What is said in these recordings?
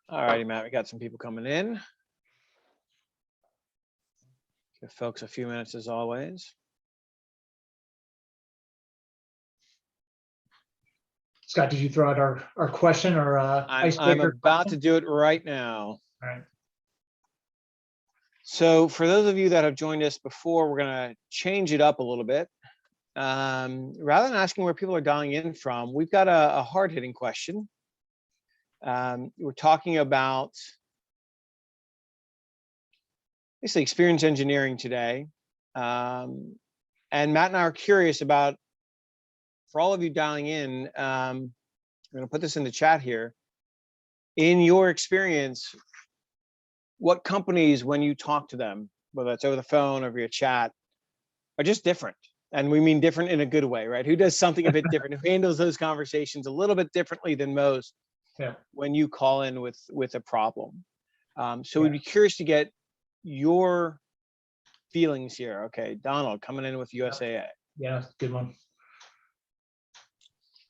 All righty, Matt, we got some people coming in. Give folks a few minutes as always. Scott, did you throw out our question or I'm about to do it right now. All right. So for those of you that have joined us before, we're going to change it up a little bit. Rather than asking where people are dialing in from, we've got a hard-hitting question. We're talking about basically experience engineering today. And Matt and I are curious about, for all of you dialing in, I'm going to put this in the chat here. In your experience, what companies, when you talk to them, whether it's over the phone or via chat, are just different? And we mean different in a good way, right? Who does something a bit different, who handles those conversations a little bit differently than most when you call in with a problem. So we'd be curious to get your feelings here. Okay, Donald coming in with USAA. Yeah, good one.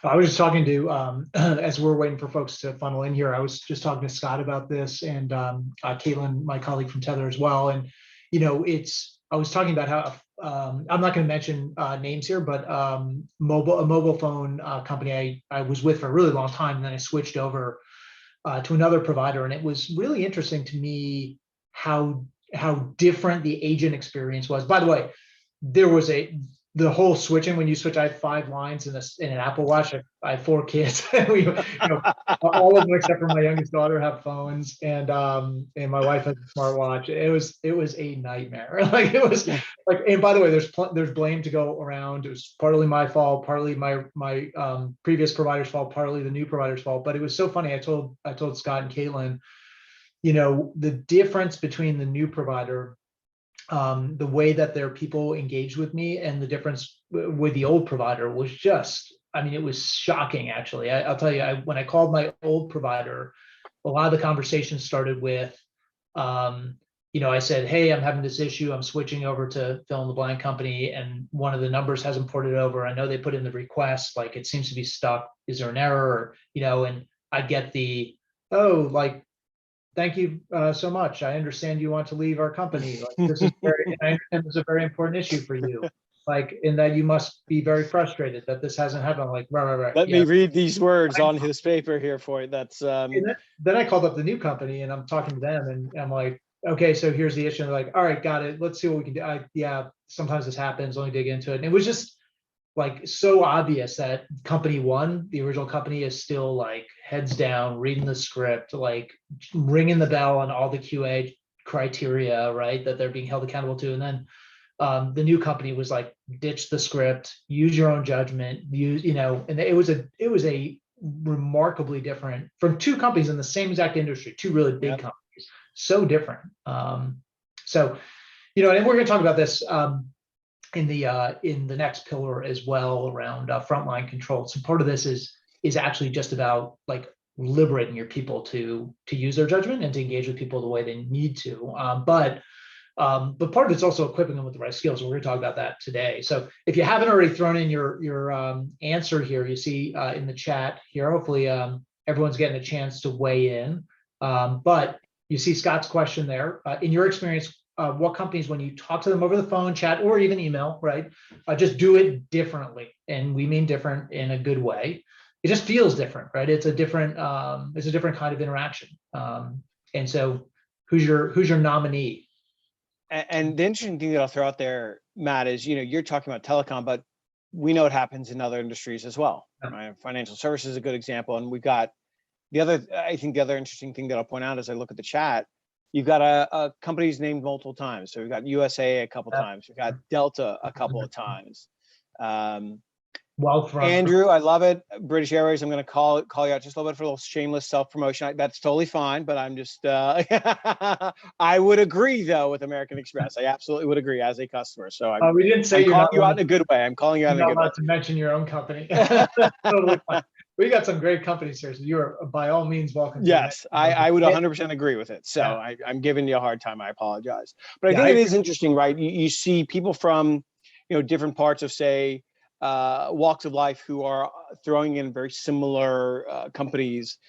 I was just talking to, as we're waiting for folks to funnel in here, I was just talking to Scott about this, and Caitlin, my colleague from Tether as well. And, you know, I was talking about how, I'm not going to mention names here, but a mobile phone company I was with for a really long time, and then I switched over to another provider. And it was really interesting to me how different the agent experience was. By the way, there was the whole switching, when you switch, I have 5 lines in an Apple Watch. I have 4 kids. All of them except for my youngest daughter have phones, and my wife has a smartwatch. It was a nightmare. Like, it was like, and by the way, there's blame to go around. It was partly my fault, partly my previous provider's fault, partly the new provider's fault. But it was so funny. I told Scott and Caitlin, you know, the difference between the new provider, the way that their people engaged with me, and the difference with the old provider was just, I mean, it was shocking, actually. I'll tell you, when I called my old provider, a lot of the conversation started with, you know, I said, hey, I'm having this issue. I'm switching over to fill in the blank company, and one of the numbers hasn't ported over. I know they put in the request, like, it seems to be stuck. Is there an error? You know, and I get the, oh, like, thank you so much. I understand you want to leave our company. Like, this is I understand this is a very important issue for you. Like, in that you must be very frustrated that this hasn't happened. Like, right. Let me read these words on his paper here for you. That's then I called up the new company, and I'm talking to them, and I'm like, okay, so here's the issue. And they're like, all right, got it. Let's see what we can do. Yeah, sometimes this happens. Let me dig into it. And it was just like so obvious that company one, the original company, is still like heads down, reading the script, like ringing the bell on all the QA criteria, right, that they're being held accountable to. And then the new company was like, ditch the script, use your own judgment, you know. And it was a remarkably different, from 2 companies in the same exact industry, 2 really big companies, so different. So, you know, and we're going to talk about this in the next pillar as well, around frontline control. So part of this is actually just about like liberating your people to use their judgment and to engage with people the way they need to. But part of it's also equipping them with the right skills. We're going to talk about that today. So if you haven't already thrown in your answer here, you see in the chat here, hopefully everyone's getting a chance to weigh in. But you see Scott's question there. In your experience, what companies, when you talk to them over the phone, chat, or even email, right, just do it differently? And we mean different in a good way. It just feels different, right? It's a different kind of interaction. And so, who's your nominee? And the interesting thing that I'll throw out there, Matt, is, you know, you're talking about telecom, but we know it happens in other industries as well. Right? Financial services is a good example, and we've got I think the other interesting thing that I'll point out as I look at the chat, you've got a companies named multiple times. So we've got USA a couple times. We've got Delta a couple of times. Andrew, I love it. British Airways, I'm going to call you out just a little bit for a little shameless self-promotion. That's totally fine, but I'm just, I would agree, though, with American Express. I absolutely would agree as a customer. So we didn't say I'm calling you out in a good way. I'm calling you out in a good way. Not to mention your own company. Totally fine. We got some great companies here, so you're by all means welcome. Yes, I would 100% agree with it. So I'm giving you a hard time. I apologize. But I think it is interesting, right? You see people from, you know, different parts of, say, walks of life who are throwing in very similar companies.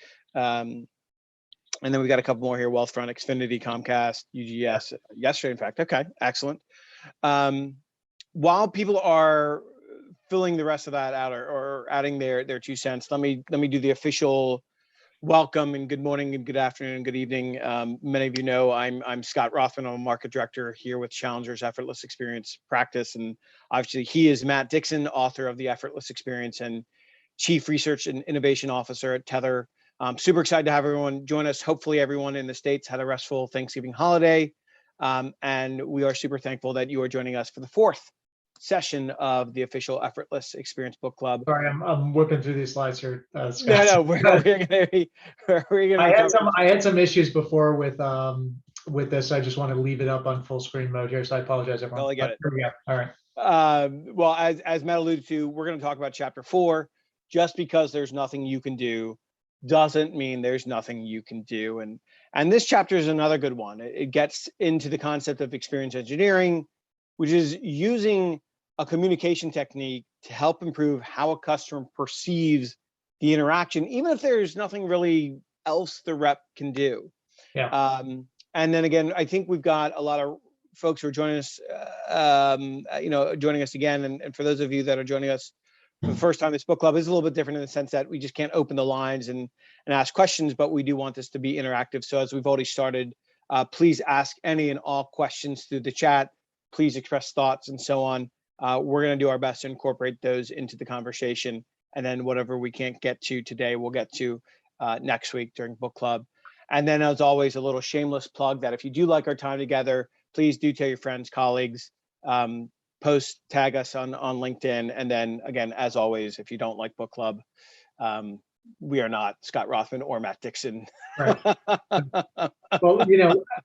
And then we got a couple more here: Wealthfront, Xfinity, Comcast, UGS. Yesterday, in fact. Okay, excellent. While people are filling the rest of that out, or adding their 2 cents, let me do the official welcome and good morning and good afternoon and good evening. Many of you know I'm Scott Rothman. I'm a market director here with Challenger's Effortless Experience practice, and obviously he is Matt Dixon, author of the Effortless Experience and Chief Research and Innovation Officer at Tether. I'm super excited to have everyone join us. Hopefully everyone in the States had a restful Thanksgiving holiday. And we are super thankful that you are joining us for the 4th session of the official Effortless Experience Book Club. Sorry, I'm whipping through these slides here. No, we're going to be I had some issues before with this. I just want to leave it up on full screen mode here, so I apologize, everyone. Totally get it. Here we go. All right. Well, as Matt alluded to, we're going to talk about chapter 4. Just because there's nothing you can do doesn't mean there's nothing you can do. And this chapter is another good one. It gets into the concept of experience engineering, which is using a communication technique to help improve how a customer perceives the interaction, even if there's nothing really else the rep can do. Yeah. And then again, I think we've got a lot of folks who are joining us, joining us again. And for those of you that are joining us for the first time, this book club is a little bit different in the sense that we just can't open the lines and ask questions, but we do want this to be interactive. So as we've already started, please ask any and all questions through the chat. Please express thoughts and so on. We're going to do our best to incorporate those into the conversation. And then whatever we can't get to today, we'll get to next week during book club. And then as always, a little shameless plug that if you do like our time together, please do tell your friends, colleagues, post, tag us on LinkedIn. And then again, as always, if you don't like book club, we are not Scott Rothman or Matt Dixon. Right. Well,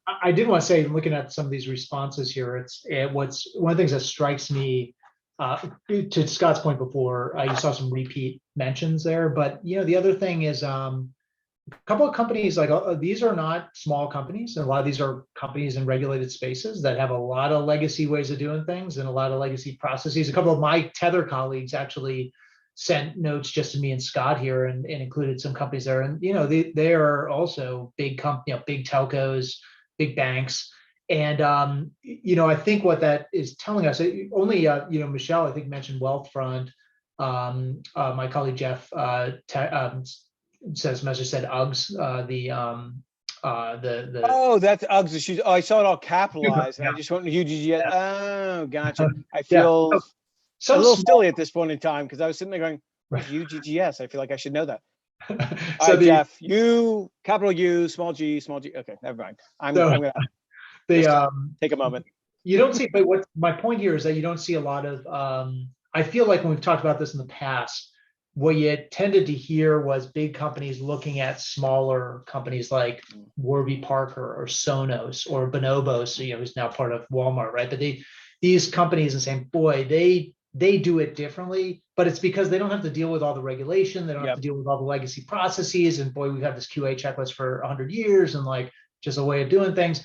I did want to say, looking at some of these responses here, what's one of the things that strikes me, to Scott's point before, you saw some repeat mentions there, but the other thing is a couple of companies, like these are not small companies, and a lot of these are companies in regulated spaces that have a lot of legacy ways of doing things and a lot of legacy processes. A couple of my Tether colleagues actually sent notes just to me and Scott here, and included some companies there. And they are also big big telcos, big banks. And I think what that is telling us, only Michelle, I think, mentioned Wealthfront. My colleague Jeff said Uggs, oh, that's Uggs. I saw it all capitalized, and I just went to UGG. Oh, gotcha. I feel a little silly at this point in time because I was sitting there going, "What's UGGS?" I feel like I should know that. All right, Jeff, U, capital U, small g, small g. Okay, never mind. I'm gonna take a moment. You don't see, but what my point here is that you don't see a lot of. I feel like when we've talked about this in the past, what you tended to hear was big companies looking at smaller companies like Warby Parker or Sonos or Bonobos, who's now part of Walmart, right? But these companies and saying, boy, they do it differently, but it's because they don't have to deal with all the regulation. They don't have to deal with all the legacy processes. And boy, we've had this QA checklist for 100 years and like just a way of doing things.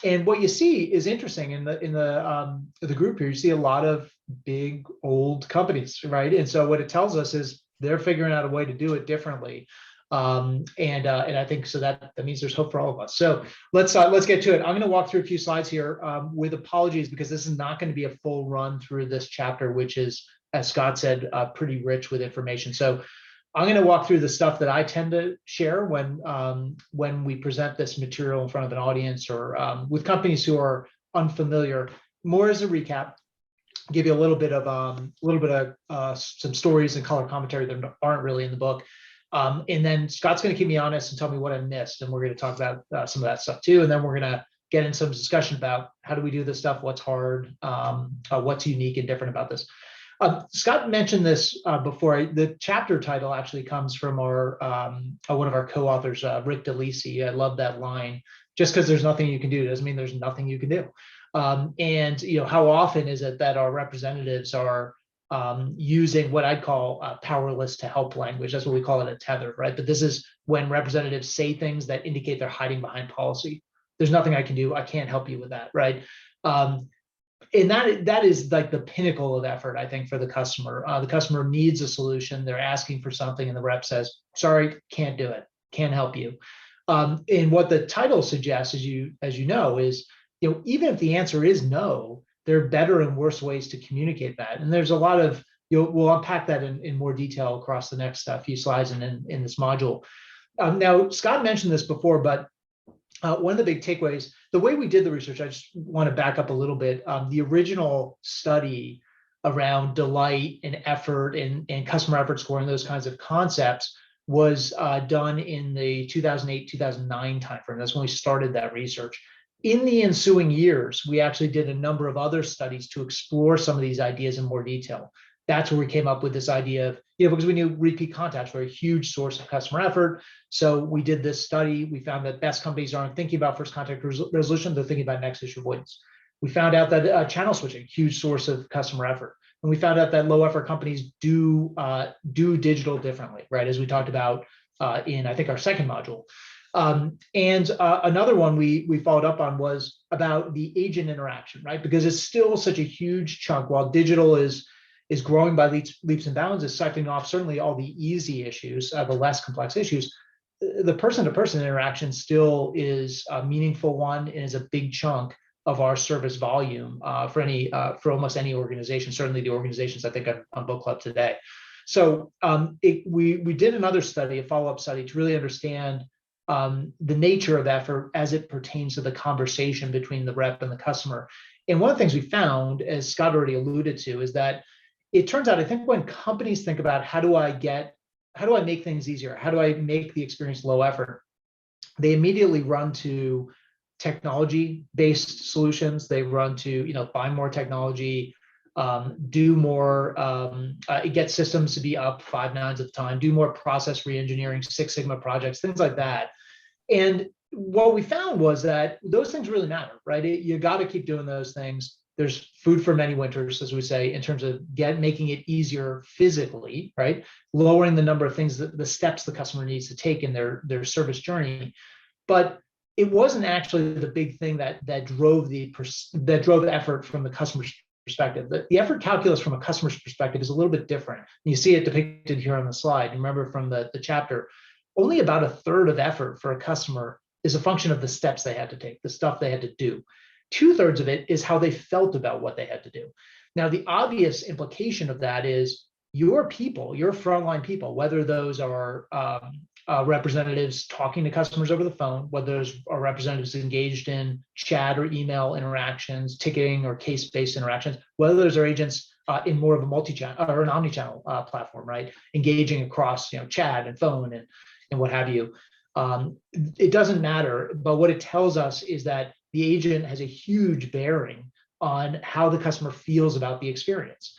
And what you see is interesting in the group here. You see a lot of big old companies, right? And so what it tells us is they're figuring out a way to do it differently. And I think so that means there's hope for all of us. So let's get to it. I'm going to walk through a few slides here with apologies because this is not going to be a full run through this chapter, which is, as Scott said, pretty rich with information. So I'm going to walk through the stuff that I tend to share when we present this material in front of an audience or with companies who are unfamiliar. More as a recap, give you a little bit of some stories and color commentary that aren't really in the book. And then Scott's going to keep me honest and tell me what I missed. And we're going to talk about some of that stuff too. And then we're going to get in some discussion about how do we do this stuff, what's hard, what's unique and different about this. Scott mentioned this before. The chapter title actually comes from our one of our co-authors, Rick DeLisi. I love that line. Just because there's nothing you can do doesn't mean there's nothing you can do. And how often is it that our representatives are using what I'd call powerless to help language? That's what we call it at Tether, right? But this is when representatives say things that indicate they're hiding behind policy. There's nothing I can do. I can't help you with that, right? And that is like the pinnacle of effort, I think, for the customer. The customer needs a solution. They're asking for something, and the rep says, "Sorry, can't do it. Can't help you." And what the title suggests, as you know, is, even if the answer is no, there are better and worse ways to communicate that. And there's a lot of, we'll unpack that in more detail across the next few slides and in this module. Now, Scott mentioned this before, but one of the big takeaways, the way we did the research, I just want to back up a little bit. The original study around delight and effort and customer effort scoring, those kinds of concepts, was done in the 2008-2009 timeframe. That's when we started that research. In the ensuing years, we actually did a number of other studies to explore some of these ideas in more detail. That's where we came up with this idea of, because we knew repeat contacts were a huge source of customer effort. So we did this study. We found that best companies aren't thinking about first contact resolution, they're thinking about next issue avoidance. We found out that channel switching, huge source of customer effort. And we found out that low effort companies do digital differently, right? As we talked about in, I think, our second module. Another one we followed up on was about the agent interaction, right? Because it's still such a huge chunk. While digital is growing by leaps and bounds, is siphoning off certainly all the easy issues, the less complex issues. The person-to-person interaction still is a meaningful one and is a big chunk of our service volume for almost any organization, certainly the organizations I think on Book Club today. So we did another study, a follow-up study, to really understand the nature of effort as it pertains to the conversation between the rep and the customer. And one of the things we found, as Scott already alluded to, is that it turns out, I think, when companies think about how do I make things easier, how do I make the experience low effort, they immediately run to technology-based solutions. They run to, buy more technology, do more, get systems to be up 5 nines at the time, do more process reengineering, Six Sigma projects, things like that. And what we found was that those things really matter, right? You got to keep doing those things. There's food for many winters, as we say, in terms of making it easier physically, right? Lowering the number of things, the steps the customer needs to take in their service journey. But it wasn't actually the big thing that drove the effort from the customer's perspective. The effort calculus from a customer's perspective is a little bit different. You see it depicted here on the slide. Remember from the chapter, only about a third of effort for a customer is a function of the steps they had to take, the stuff they had to do. 2/3 of it is how they felt about what they had to do. Now, the obvious implication of that is your people, your frontline people, whether those are representatives talking to customers over the phone, whether those are representatives engaged in chat or email interactions, ticketing or case-based interactions, whether those are agents in more of a multi-channel or an omni-channel platform, right? Engaging across, chat and phone and what have you. It doesn't matter, but what it tells us is that the agent has a huge bearing on how the customer feels about the experience.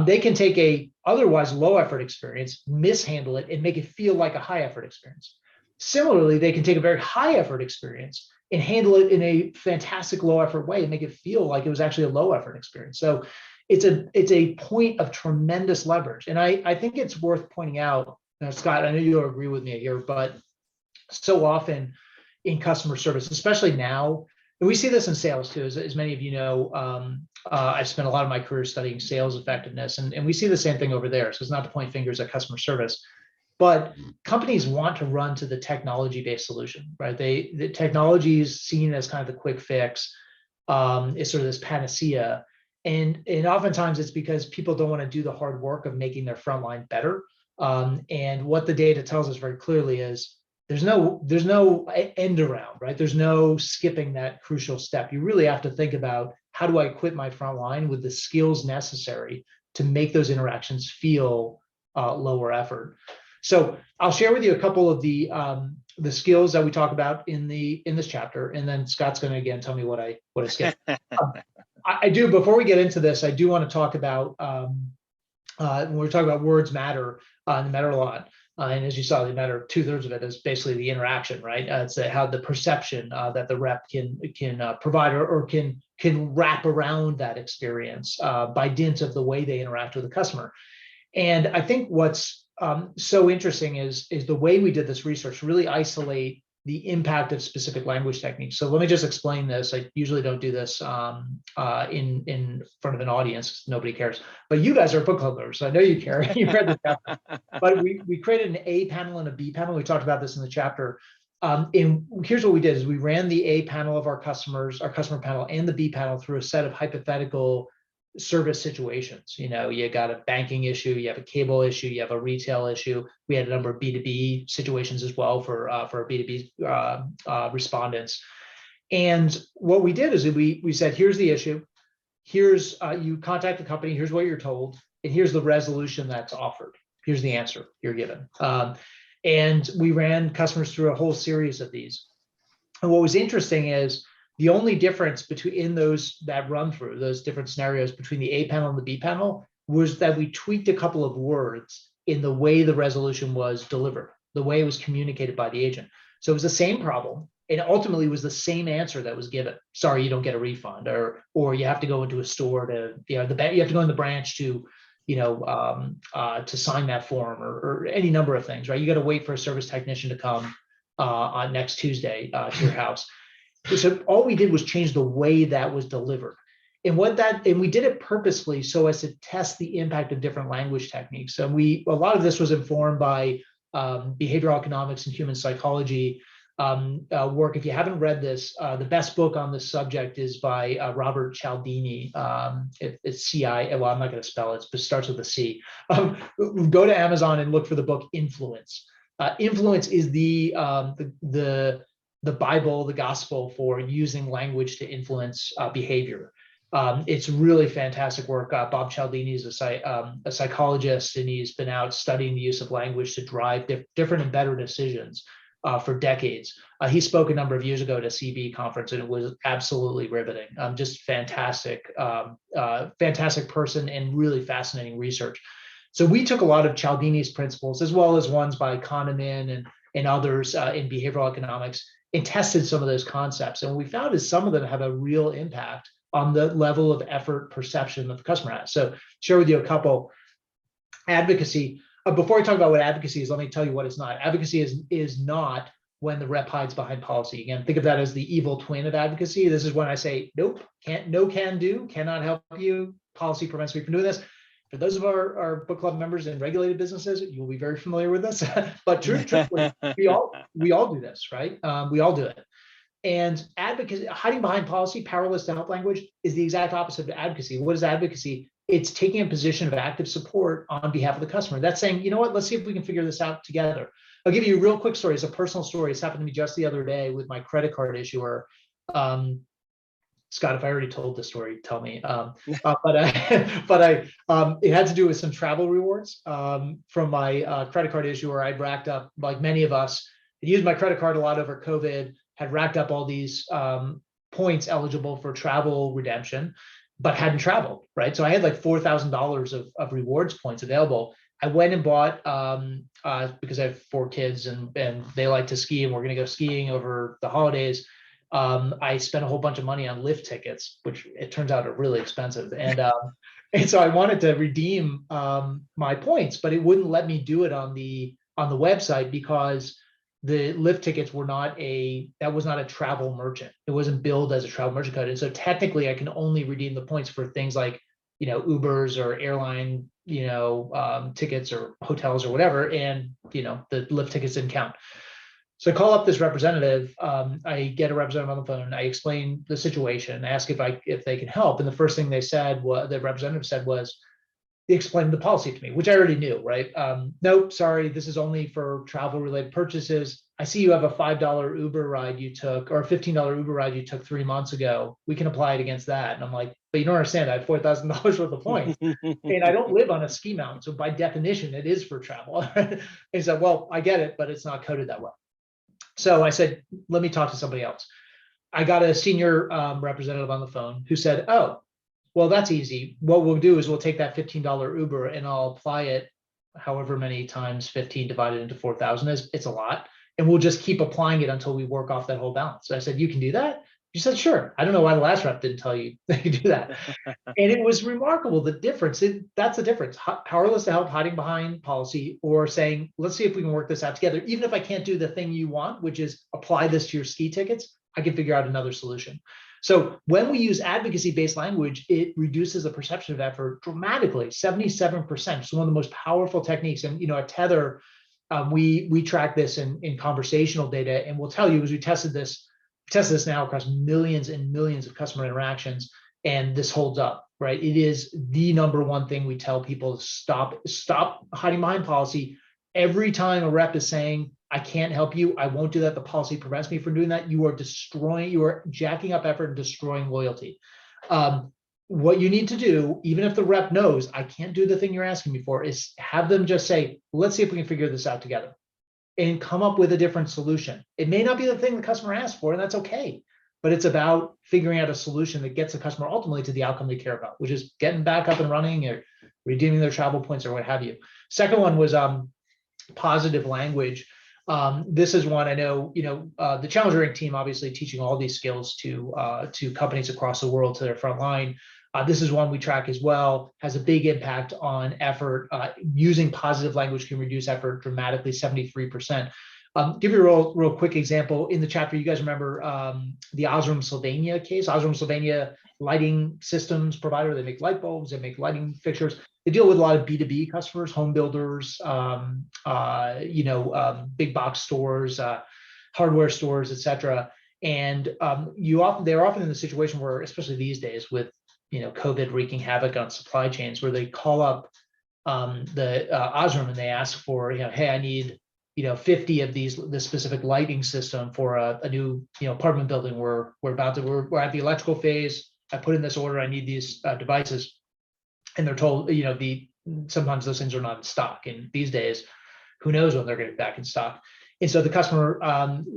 They can take a otherwise low effort experience, mishandle it, and make it feel like a high effort experience. Similarly, they can take a very high effort experience and handle it in a fantastic low effort way and make it feel like it was actually a low effort experience. So it's a point of tremendous leverage. And I think it's worth pointing out, Scott, I know you'll agree with me here, but so often in customer service, especially now, and we see this in sales too, as many of you know, I've spent a lot of my career studying sales effectiveness, and we see the same thing over there. So it's not to point fingers at customer service, but companies want to run to the technology-based solution, right? The technology is seen as kind of the quick fix, it's sort of this panacea. And oftentimes it's because people don't want to do the hard work of making their frontline better. And what the data tells us very clearly is there's no end around, right? There's no skipping that crucial step. You really have to think about, how do I equip my frontline with the skills necessary to make those interactions feel lower effort? So I'll share with you a couple of the skills that we talk about in this chapter, and then Scott's going to again tell me what I skipped. I do, before we get into this, I do want to talk about when we're talking about words matter, they matter a lot. And as you saw, they matter. 2/3 of it is basically the interaction, right? It's how the perception that the rep can provide or can wrap around that experience by dint of the way they interact with the customer. And I think what's so interesting is the way we did this research to really isolate the impact of specific language techniques. So let me just explain this. I usually don't do this in front of an audience. Nobody cares. But you guys are book clubbers, so I know you care. You've read the chapter. But we created an A panel and a B panel. We talked about this in the chapter. And here's what we did: is we ran the A panel of our customers, our customer panel, and the B panel through a set of hypothetical service situations. You got a banking issue, you have a cable issue, you have a retail issue. We had a number of B2B situations as well for B2B respondents. And what we did is we said, here's the issue, here's you contact the company, here's what you're told, and here's the resolution that's offered. Here's the answer you're given. And we ran customers through a whole series of these. And what was interesting is the only difference between that run through those different scenarios between the A panel and the B panel was that we tweaked a couple of words in the way the resolution was delivered, the way it was communicated by the agent. So it was the same problem, and ultimately was the same answer that was given. Sorry, you don't get a refund, or you have to go into a store to, you have to go in the branch to, to sign that form, or any number of things, right? You got to wait for a service technician to come on next Tuesday to your house. So all we did was change the way that was delivered. And we did it purposely so as to test the impact of different language techniques. So a lot of this was informed by behavioral economics and human psychology work. If you haven't read this, the best book on this subject is by Robert Cialdini. It's C-I, well, I'm not going to spell it, but it starts with a C. Go to Amazon and look for the book Influence. Influence is the Bible, the gospel for using language to influence behavior. It's really fantastic work. Bob Cialdini is a psychologist, and he's been out studying the use of language to drive different and better decisions for decades. He spoke a number of years ago at a CB conference, and it was absolutely riveting. Just fantastic, fantastic person, and really fascinating research. So we took a lot of Cialdini's principles, as well as ones by Kahneman and others in behavioral economics, and tested some of those concepts. And what we found is some of them have a real impact on the level of effort perception that the customer has. So share with you a couple. Advocacy. Before I talk about what advocacy is, let me tell you what it's not. Advocacy is not when the rep hides behind policy. Again, think of that as the evil twin of advocacy. This is when I say, nope, can do, cannot help you. Policy prevents me from doing this. For those of our book club members in regulated businesses, you will be very familiar with this. But truthfully, we all do this, right? We all do it. And advocacy, hiding behind policy, powerless to help language, is the exact opposite of advocacy. What is advocacy? It's taking a position of active support on behalf of the customer. That's saying, you know what, let's see if we can figure this out together. I'll give you a real quick story. It's a personal story. It's happened to me just the other day with my credit card issuer. Scott, if I already told the story, tell me. But it had to do with some travel rewards from my credit card issuer. I'd racked up, like many of us, had used my credit card a lot over COVID, had racked up all these points eligible for travel redemption, but hadn't traveled, right? So I had like $4,000 of rewards points available. I went and bought, because I have 4 kids and they like to ski, and we're going to go skiing over the holidays. I spent a whole bunch of money on lift tickets, which it turns out are really expensive. And so I wanted to redeem my points, but it wouldn't let me do it on the website because the lift tickets were that was not a travel merchant. It wasn't billed as a travel merchant code. And so technically I can only redeem the points for things like, Ubers or airline, tickets or hotels or whatever. And, the lift tickets didn't count. So I call up this representative. I get a representative on the phone. I explain the situation, ask if they can help. And the first thing the representative said was, they explained the policy to me, which I already knew, right? Nope, sorry, this is only for travel related purchases. I see you have a $5 Uber ride you took, or a $15 Uber ride you took 3 months ago. We can apply it against that. And I'm like, but you don't understand, I have $4,000 worth of points and I don't live on a ski mountain. So by definition, it is for travel. He said, well, I get it, but it's not coded that way. So I said, let me talk to somebody else. I got a senior representative on the phone who said, oh, well, that's easy. What we'll do is we'll take that $15 Uber and I'll apply it however many times 15 divided into 4,000 is. It's a lot. And we'll just keep applying it until we work off that whole balance. So I said, you can do that? She said, sure. I don't know why the last rep didn't tell you that you do that. And it was remarkable, the difference. That's the difference. Powerless to help, hiding behind policy, or saying, let's see if we can work this out together. Even if I can't do the thing you want, which is apply this to your ski tickets, I can figure out another solution. So when we use advocacy-based language, it reduces the perception of effort dramatically, 77%. It's one of the most powerful techniques. And at Tether, we track this in conversational data, and we'll tell you, as we tested this now across millions and millions of customer interactions, and this holds up, right? It is the number one thing we tell people: stop hiding behind policy. Every time a rep is saying, I can't help you, I won't do that, the policy prevents me from doing that, you are jacking up effort and destroying loyalty. What you need to do, even if the rep knows I can't do the thing you're asking me for, is have them just say, let's see if we can figure this out together, and come up with a different solution. It may not be the thing the customer asked for, and that's okay, but it's about figuring out a solution that gets the customer ultimately to the outcome they care about, which is getting back up and running or redeeming their travel points or what have you. Second one was positive language. This is one I know, the Challenger Inc. team obviously teaching all these skills to companies across the world, to their front line. This is one we track as well, has a big impact on effort. Using positive language can reduce effort dramatically, 73%. Give you a real quick example. In the chapter, you guys remember the Osram Sylvania case. Osram Sylvania lighting systems provider. They make light bulbs, they make lighting fixtures. They deal with a lot of B2B customers, home builders, big box stores, hardware stores, etc. And they're often in the situation where, especially these days with COVID wreaking havoc on supply chains, where they call up the Osram and they ask for, hey, I need 50 of this specific lighting system for a new apartment building. We're at the electrical phase. I put in this order. I need these devices, and they're told sometimes those things are not in stock. And these days, who knows when they're going to be back in stock? And so the customer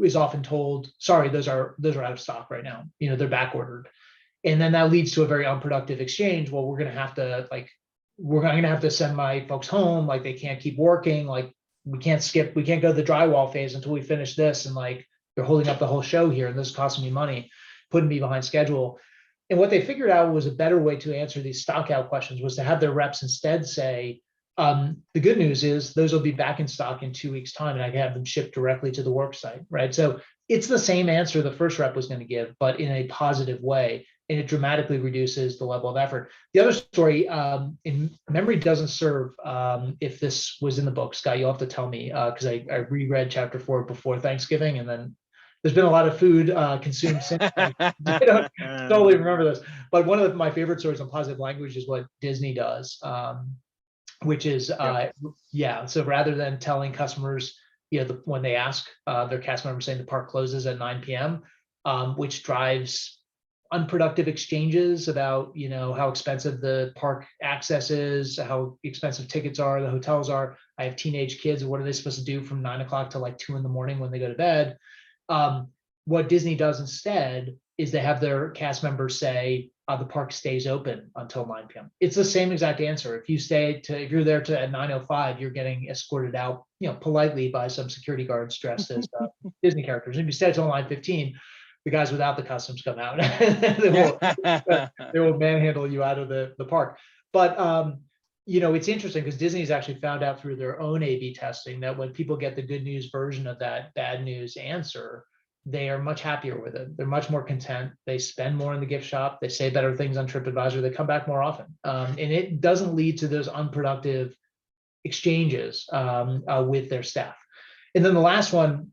is often told, sorry, those are out of stock right now. They're back ordered. And then that leads to a very unproductive exchange. Well, we're going to have to send my folks home. Like, they can't keep working. Like, we can't go to the drywall phase until we finish this. And they're holding up the whole show here, and this is costing me money, putting me behind schedule. And what they figured out was a better way to answer these stock out questions was to have their reps instead say, the good news is those will be back in stock in 2 weeks' time, and I can have them shipped directly to the work site, right? So it's the same answer the first rep was going to give, but in a positive way, and it dramatically reduces the level of effort. The other story, in memory doesn't serve, if this was in the book, Scott, you'll have to tell me, because I reread chapter 4 before Thanksgiving, and then there's been a lot of food consumed since. I don't totally remember this, but one of my favorite stories on positive language is what Disney does, which is, so rather than telling customers, when they ask their cast members, saying the park closes at 9 p.m., which drives unproductive exchanges about, how expensive the park access is, how expensive tickets are, the hotels are. I have teenage kids. What are they supposed to do from 9 o'clock to 2 a.m. when they go to bed? What Disney does instead is they have their cast members say, the park stays open until 9 p.m. It's the same exact answer. If you're there at 9:05, you're getting escorted out, politely by some security guards dressed as Disney characters. If you stay until 9:15, the guys without the customs come out. they will manhandle you out of the park. But it's interesting because Disney's actually found out through their own A/B testing that when people get the good news version of that bad news answer, they are much happier with it. They're much more content. They spend more in the gift shop. They say better things on TripAdvisor. They come back more often. And it doesn't lead to those unproductive exchanges with their staff. And then the last one,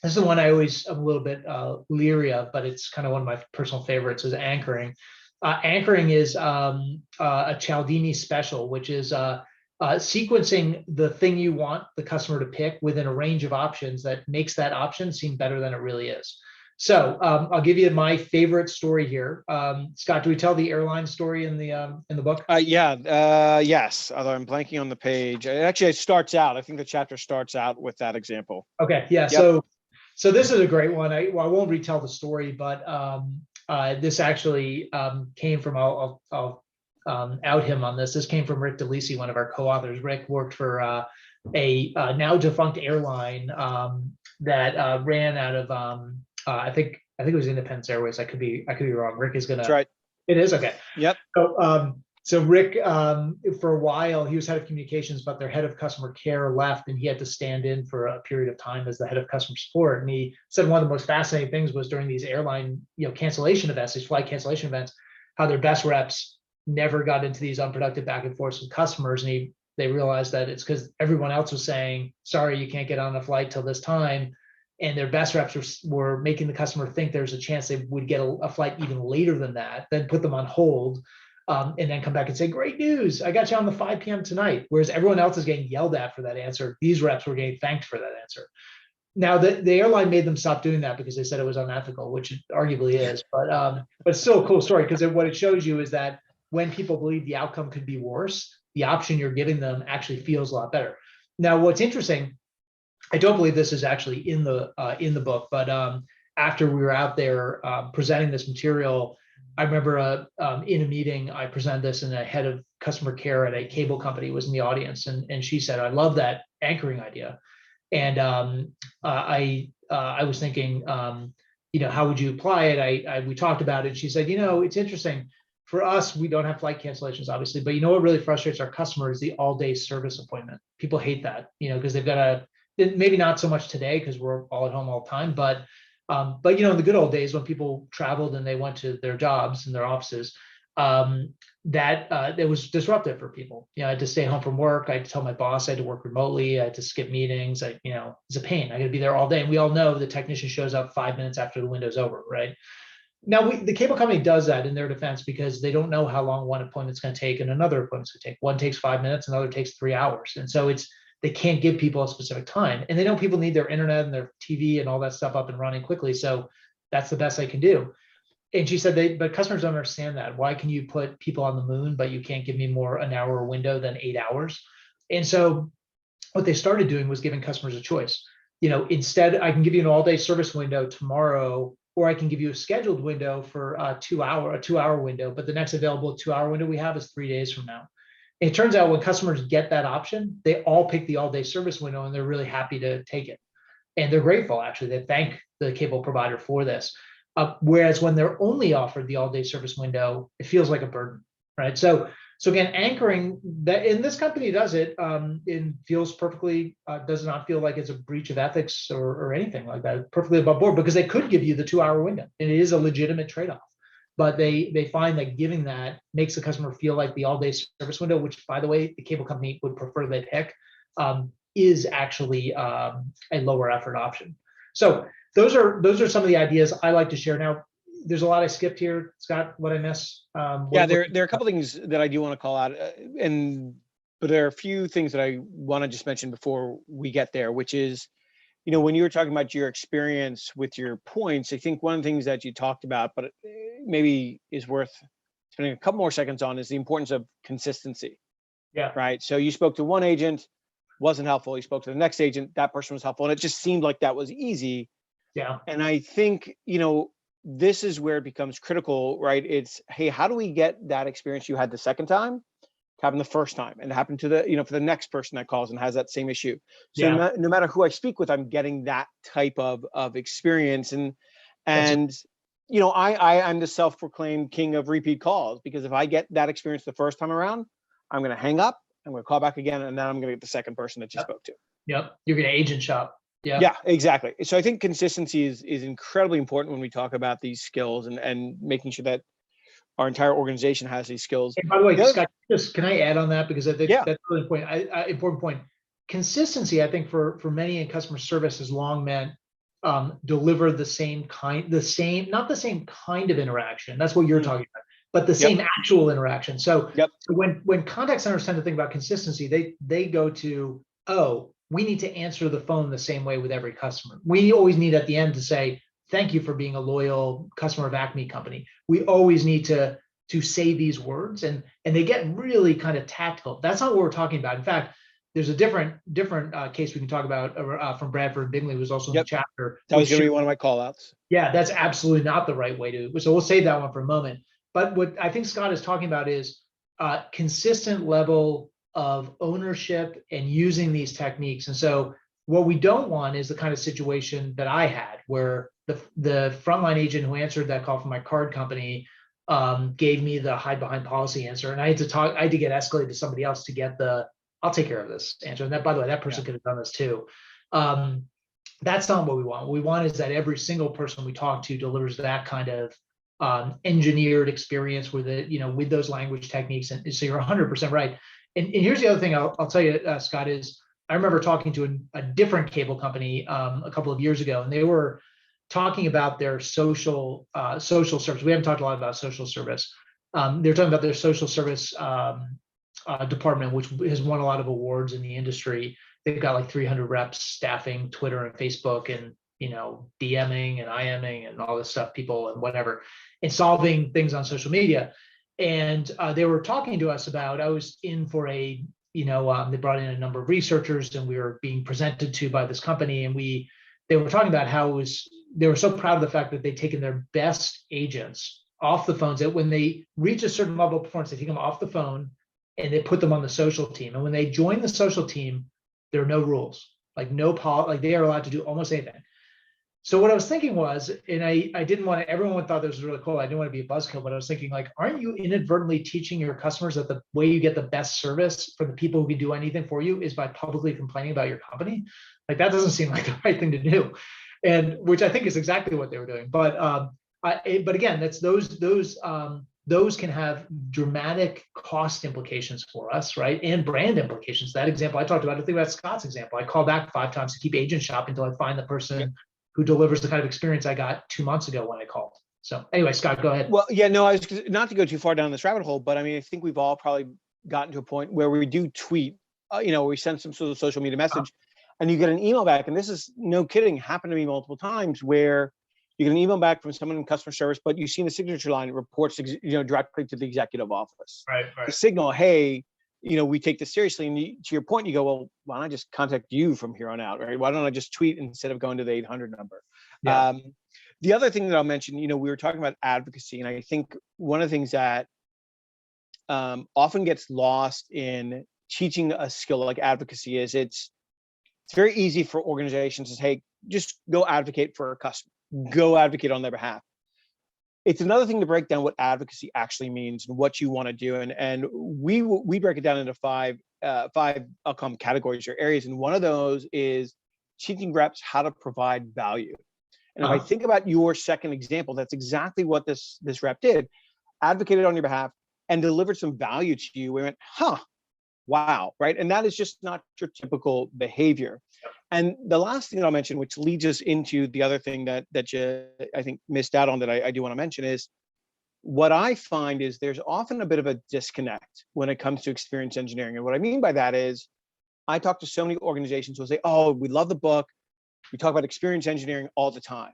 this is the one I'm a little bit leery of, but it's kind of one of my personal favorites, is anchoring. Anchoring is a Cialdini special, which is sequencing the thing you want the customer to pick within a range of options that makes that option seem better than it really is. So I'll give you my favorite story here. Scott, do we tell the airline story in the book? Yes, although I'm blanking on the page. It starts out, I think the chapter starts out with that example. Okay, yeah. Yep. So this is a great one. I won't retell the story, but this actually came from, I'll out him on this. This came from Rick DeLisi, one of our co-authors. Rick worked for a now defunct airline that ran out of I think it was Independence Airways. I could be wrong. Rick is gonna. That's right. It is, okay. Yep. So Rick, for a while, he was head of communications, but their head of customer care left, and he had to stand in for a period of time as the head of customer support. And he said one of the most fascinating things was during these airline, cancellation events, these flight cancellation events, how their best reps never got into these unproductive back and forths with customers. And they realized that it's because everyone else was saying, sorry, you can't get on the flight till this time. And their best reps were making the customer think there's a chance they would get a flight even later than that, then put them on hold, and then come back and say, great news, I got you on the 5 p.m. tonight. Whereas everyone else is getting yelled at for that answer. These reps were getting thanked for that answer. Now, the airline made them stop doing that because they said it was unethical, which it arguably is. But it's still a cool story, because what it shows you is that when people believe the outcome could be worse, the option you're giving them actually feels a lot better. Now, what's interesting, I don't believe this is actually in the book, but after we were out there presenting this material, I remember in a meeting, I presented this, and the head of customer care at a cable company was in the audience, and she said, I love that anchoring idea. And I was thinking, how would you apply it? We talked about it. She said, it's interesting. For us, we don't have flight cancellations, obviously, but what really frustrates our customers is the all-day service appointment. People hate that, because they've got maybe not so much today because we're all at home all the time, but in the good old days when people traveled and they went to their jobs and their offices, it was disruptive for people. I had to stay home from work. I had to tell my boss I had to work remotely. I had to skip meetings. It's a pain. I got to be there all day. And we all know the technician shows up 5 minutes after the window's over, right? Now, the cable company does that in their defense because they don't know how long one appointment's going to take and another appointment's going to take. One takes 5 minutes, another takes 3 hours. And so they can't give people a specific time. And they know people need their internet and their TV and all that stuff up and running quickly. So that's the best they can do. And she said, but customers don't understand that. Why can you put people on the moon, but you can't give me an hour window than 8 hours? And so what they started doing was giving customers a choice. Instead, I can give you an all-day service window tomorrow, or I can give you a scheduled window for a 2 hour window, but the next available 2 hour window we have is 3 days from now. And it turns out when customers get that option, they all pick the all-day service window, and they're really happy to take it. And they're grateful, actually. They thank the cable provider for this. Whereas when they're only offered the all-day service window, it feels like a burden, right? So again, anchoring that, and this company does it, and feels perfectly, does not feel like it's a breach of ethics or anything like that. Perfectly above board, because they could give you the 2 hour window, and it is a legitimate trade-off. But they find that giving that makes the customer feel like the all-day service window, which, by the way, the cable company would prefer they pick, is actually a lower effort option. So those are some of the ideas I like to share. Now, there's a lot I skipped here. Scott, what I miss? There are a couple things that I do want to call out, but there are a few things that I want to just mention before we get there, which is, when you were talking about your experience with your points, I think one of the things that you talked about, but maybe is worth spending a couple more seconds on, is the importance of consistency. Yeah. Right. So you spoke to one agent, wasn't helpful. You spoke to the next agent, that person was helpful. And it just seemed like that was easy. Yeah. And I think, this is where it becomes critical, right? It's, hey, how do we get that experience you had the second time to happen the first time, and happen to for the next person that calls and has that same issue? So no matter who I speak with, I'm getting that type of experience. And I'm the self-proclaimed king of repeat calls, because if I get that experience the first time around, I'm going to hang up, I'm going to call back again, and then I'm going to get the second person that you spoke to. Yep. You're going to agent shop. Yeah, exactly. So I think consistency is incredibly important when we talk about these skills, and making sure that our entire organization has these skills. And by the way, Scott, can I add on that? Because I think that's really important point. Consistency, I think for many in customer service, has long meant deliver not the same kind of interaction. That's what you're talking about, but the same actual interaction. So when contact centers tend to think about consistency, they go to, we need to answer the phone the same way with every customer. We always need at the end to say, thank you for being a loyal customer of Acme Company. We always need to say these words, and they get really kind of tactical. That's not what we're talking about. In fact, there's a different case we can talk about from Bradford Bingley, who's also in the chapter. That was going to be one of my call outs. Yeah, that's absolutely not the right way to. So we'll save that one for a moment. But what I think Scott is talking about is consistent level of ownership and using these techniques. And so what we don't want is the kind of situation that I had, where the frontline agent who answered that call from my card company gave me the hide behind policy answer, and I had to get escalated to somebody else to get I'll take care of this answer. And that, by the way, that person could have done this too. That's not what we want. What we want is that every single person we talk to delivers that kind of engineered experience with with those language techniques. And so you're 100% right. And here's the other thing I'll tell you, Scott, is I remember talking to a different cable company a couple of years ago, and they were talking about their social service. We haven't talked a lot about social service. They're talking about their social service department, which has won a lot of awards in the industry. They've got like 300 reps staffing Twitter and Facebook, and DMing and IMing and all this stuff, people and whatever, and solving things on social media. And they were talking to us about, I was in for they brought in a number of researchers, and we were being presented to by this company, and they were talking about how they were so proud of the fact that they'd taken their best agents off the phones, that when they reach a certain level of performance, they take them off the phone and they put them on the social team. And when they join the social team, there are no rules, like like they are allowed to do almost anything. So what I was thinking was, and I didn't want to, everyone thought this was really cool. I didn't want to be a buzzkill, but I was thinking, like, aren't you inadvertently teaching your customers that the way you get the best service for the people who can do anything for you is by publicly complaining about your company? Like, that doesn't seem like the right thing to do. And which I think is exactly what they were doing. But again, that's those can have dramatic cost implications for us, right? And brand implications. That example I talked about, I think about Scott's example. I call back 5 times to keep agent shop until I find the person who delivers the kind of experience I got 2 months ago when I called. So anyway, Scott, go ahead. Well, yeah, no, I was not to go too far down this rabbit hole, but I mean, I think we've all probably gotten to a point where we do tweet, we send some sort of social media message, and you get an email back, and this is no kidding, happened to me multiple times, where you get an email back from someone in customer service, but you see in the signature line, it reports, directly to the executive office. Right. The signal, hey, we take this seriously. And to your point, you go, well, why don't I just contact you from here on out, right? Why don't I just tweet instead of going to the 800 number? Yeah. The other thing that I'll mention, we were talking about advocacy, and I think one of the things that often gets lost in teaching a skill like advocacy is it's very easy for organizations to say, hey, just go advocate for a customer, go advocate on their behalf. It's another thing to break down what advocacy actually means and what you want to do. And we break it down into five I'll call them categories or areas. And one of those is teaching reps how to provide value. And if I think about your second example, that's exactly what this rep did. Advocated on your behalf and delivered some value to you. We went, wow, right? And that is just not your typical behavior. And the last thing I'll mention, which leads us into the other thing that you, I think, missed out on that I do want to mention, is what I find is there's often a bit of a disconnect when it comes to experience engineering. And what I mean by that is I talk to so many organizations who will say, oh, we love the book. We talk about experience engineering all the time.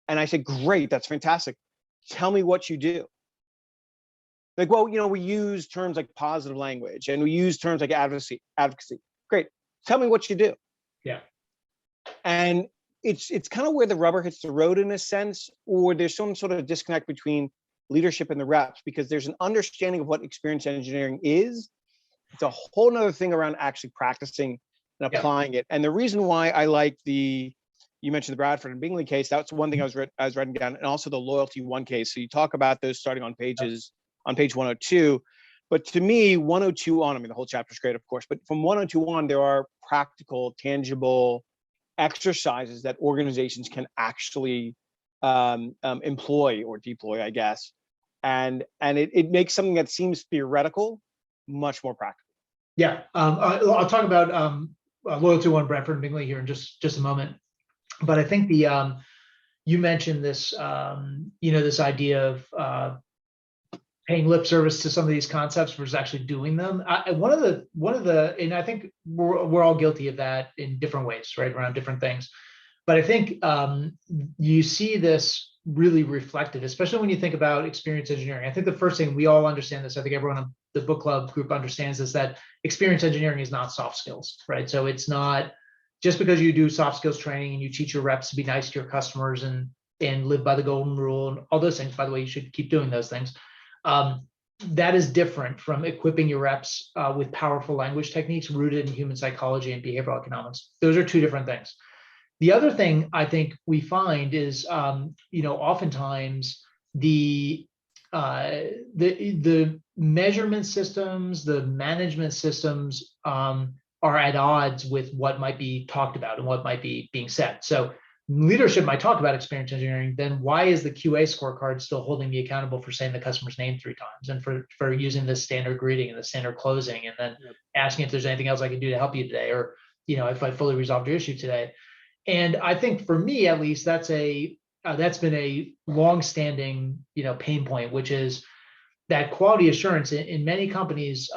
And I say, great, that's fantastic. Tell me what you do. Like, well, we use terms like positive language and we use terms like advocacy. Great. Tell me what you do. Yeah. And it's kind of where the rubber hits the road in a sense, or there's some sort of disconnect between leadership and the reps, because there's an understanding of what experience engineering is. It's a whole nother thing around actually practicing and applying it. And the reason why I like you mentioned the Bradford and Bingley case, that's one thing I was writing down, and also the Loyalty One case. So you talk about those starting on page 102. But to me, 102 on, the whole chapter is great, of course, but from 102 on, there are practical, tangible exercises that organizations can actually employ or deploy, I guess. And it makes something that seems theoretical much more practical. Yeah, I'll talk about Loyalty One, Bradford and Bingley here in just a moment. But I think you mentioned this, this idea of paying lip service to some of these concepts versus actually doing them. One of the, and I think we're all guilty of that in different ways, right, around different things. But I think you see this really reflected, especially when you think about experience engineering. I think the first thing, we all understand this, I think everyone in the book club group understands this, that experience engineering is not soft skills, right? So it's not just because you do soft skills training and you teach your reps to be nice to your customers and live by the golden rule and all those things. By the way, you should keep doing those things. That is different from equipping your reps with powerful language techniques rooted in human psychology and behavioral economics. Those are two different things. The other thing I think we find is, oftentimes the measurement systems, the management systems are at odds with what might be talked about and what might be being said. So leadership might talk about experience engineering, then why is the QA scorecard still holding me accountable for saying the customer's name 3 times and for using the standard greeting and the standard closing, and then asking if there's anything else I can do to help you today, or if I fully resolved your issue today. And I think for me, at least, that's been a long-standing pain point, which is that quality assurance in many companies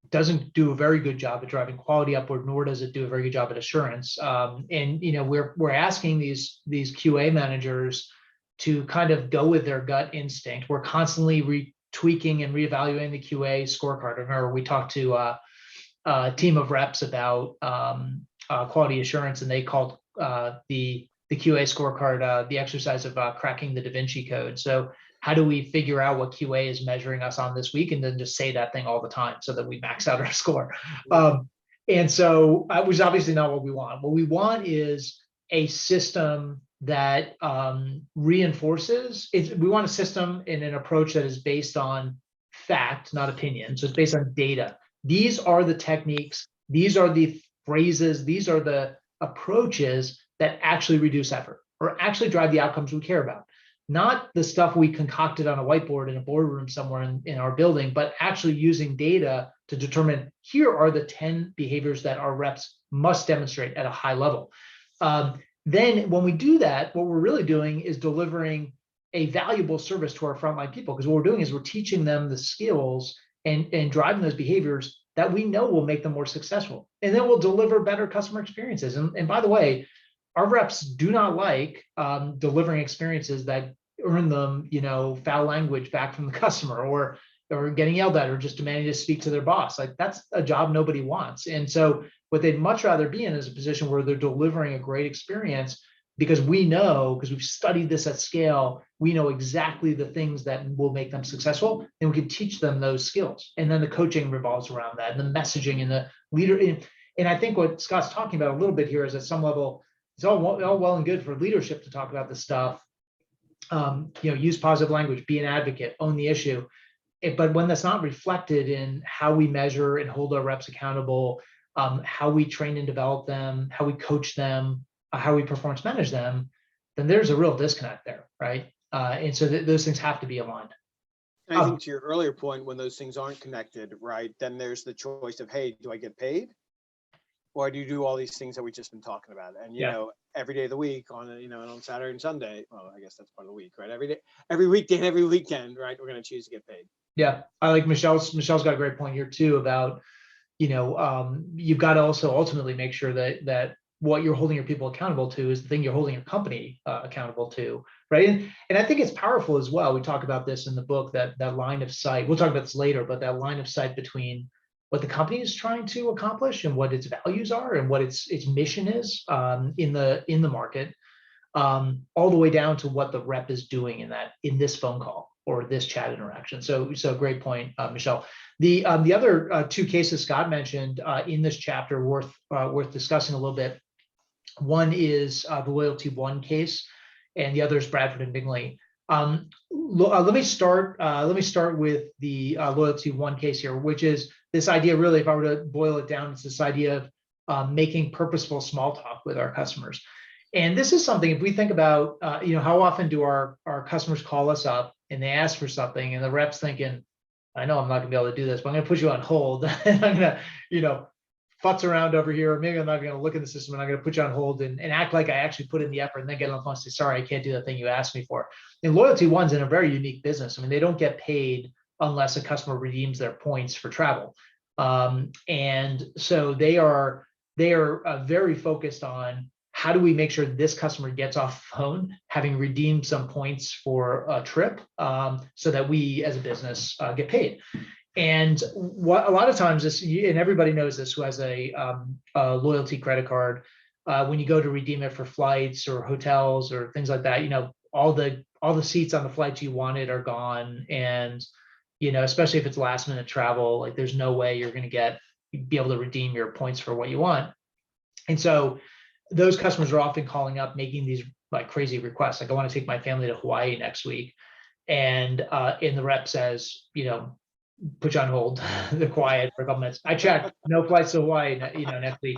doesn't do a very good job at driving quality upward, nor does it do a very good job at assurance. And we're asking these QA managers to kind of go with their gut instinct. We're constantly tweaking and reevaluating the QA scorecard. I remember we talked to a team of reps about quality assurance, and they called the QA scorecard the exercise of cracking the Da Vinci Code. So how do we figure out what QA is measuring us on this week, and then just say that thing all the time so that we max out our score? And so which is obviously not what we want. What we want is a system that reinforces. We want a system and an approach that is based on fact, not opinion. So it's based on data. These are the techniques. These are the phrases. These are the approaches that actually reduce effort or actually drive the outcomes we care about. Not the stuff we concocted on a whiteboard in a boardroom somewhere in our building, but actually using data to determine here are the 10 behaviors that our reps must demonstrate at a high level. Then when we do that, what we're really doing is delivering a valuable service to our frontline people, because what we're doing is we're teaching them the skills and driving those behaviors that we know will make them more successful. And then we'll deliver better customer experiences. And by the way, our reps do not like delivering experiences that earn them, foul language back from the customer, or getting yelled at, or just demanding to speak to their boss. Like, that's a job nobody wants. And so what they'd much rather be in is a position where they're delivering a great experience, because we know, because we've studied this at scale, we know exactly the things that will make them successful, and we can teach them those skills. And then the coaching revolves around that, and the messaging and the leader. And I think what Scott's talking about a little bit here is, at some level, it's all well and good for leadership to talk about this stuff. Use positive language, be an advocate, own the issue. But when that's not reflected in how we measure and hold our reps accountable, how we train and develop them, how we coach them, how we performance manage them, then there's a real disconnect there, right? And so those things have to be aligned. I think to your earlier point, when those things aren't connected, right, then there's the choice of, hey, do I get paid? Or do you do all these things that we've just been talking about? And, every day of the week on, and on Saturday and Sunday, well, I guess that's part of the week, right? Every day, every weekday, and every weekend, right, we're going to choose to get paid. Yeah. I like Michelle's got a great point here too about, you've got to also ultimately make sure that what you're holding your people accountable to is the thing you're holding your company accountable to, right? And I think it's powerful as well. We talk about this in the book, that line of sight. We'll talk about this later, but that line of sight between what the company is trying to accomplish and what its values are and what its mission is in the market, all the way down to what the rep is doing in this phone call or this chat interaction. So great point, Michelle. The other 2 cases Scott mentioned in this chapter worth discussing a little bit. One is the Loyalty One case, and the other is Bradford and Bingley. Let me start with the Loyalty One case here, which is this idea. Really, if I were to boil it down, it's this idea of making purposeful small talk with our customers. And this is something, if we think about, how often do our customers call us up and they ask for something, and the rep's thinking, I know I'm not gonna be able to do this, but I'm gonna put you on hold and I'm gonna, futz around over here, or maybe I'm not gonna look in the system, and I'm gonna put you on hold and act like I actually put in the effort, and then get on the phone and say, sorry, I can't do the thing you asked me for. And Loyalty One's in a very unique business. I mean, they don't get paid unless a customer redeems their points for travel. And so they are very focused on, how do we make sure this customer gets off the phone having redeemed some points for a trip, so that we as a business get paid. And what a lot of times this, and everybody knows this who has a loyalty credit card, when you go to redeem it for flights or hotels or things like that, all the seats on the flights you wanted are gone. And, especially if it's last minute travel, like, there's no way you're going to be able to redeem your points for what you want. And so those customers are often calling up, making these like crazy requests. Like, I want to take my family to Hawaii next week. And the rep says, put you on hold. They're quiet for a couple minutes. I checked, no flights to Hawaii, next week.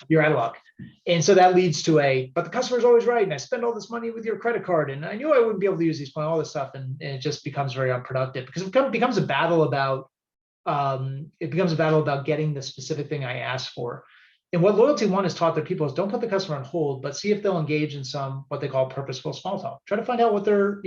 You're out of luck. And so that leads to but the customer's always right. And I spend all this money with your credit card. And I knew I wouldn't be able to use these points, all this stuff. And it just becomes very unproductive because it becomes a battle about, getting the specific thing I asked for. And what Loyalty One has taught their people is don't put the customer on hold, but see if they'll engage in some what they call purposeful small talk. Try to find out what they're,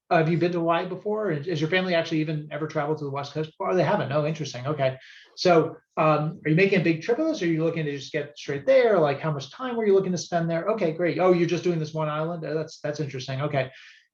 have you been to Hawaii before? Has your family actually even ever traveled to the West Coast before? They haven't. No, interesting. Okay. So are you making a big trip of this? Or are you looking to just get straight there? Like how much time were you looking to spend there? Okay, great. Oh, you're just doing this one island? That's interesting. Okay.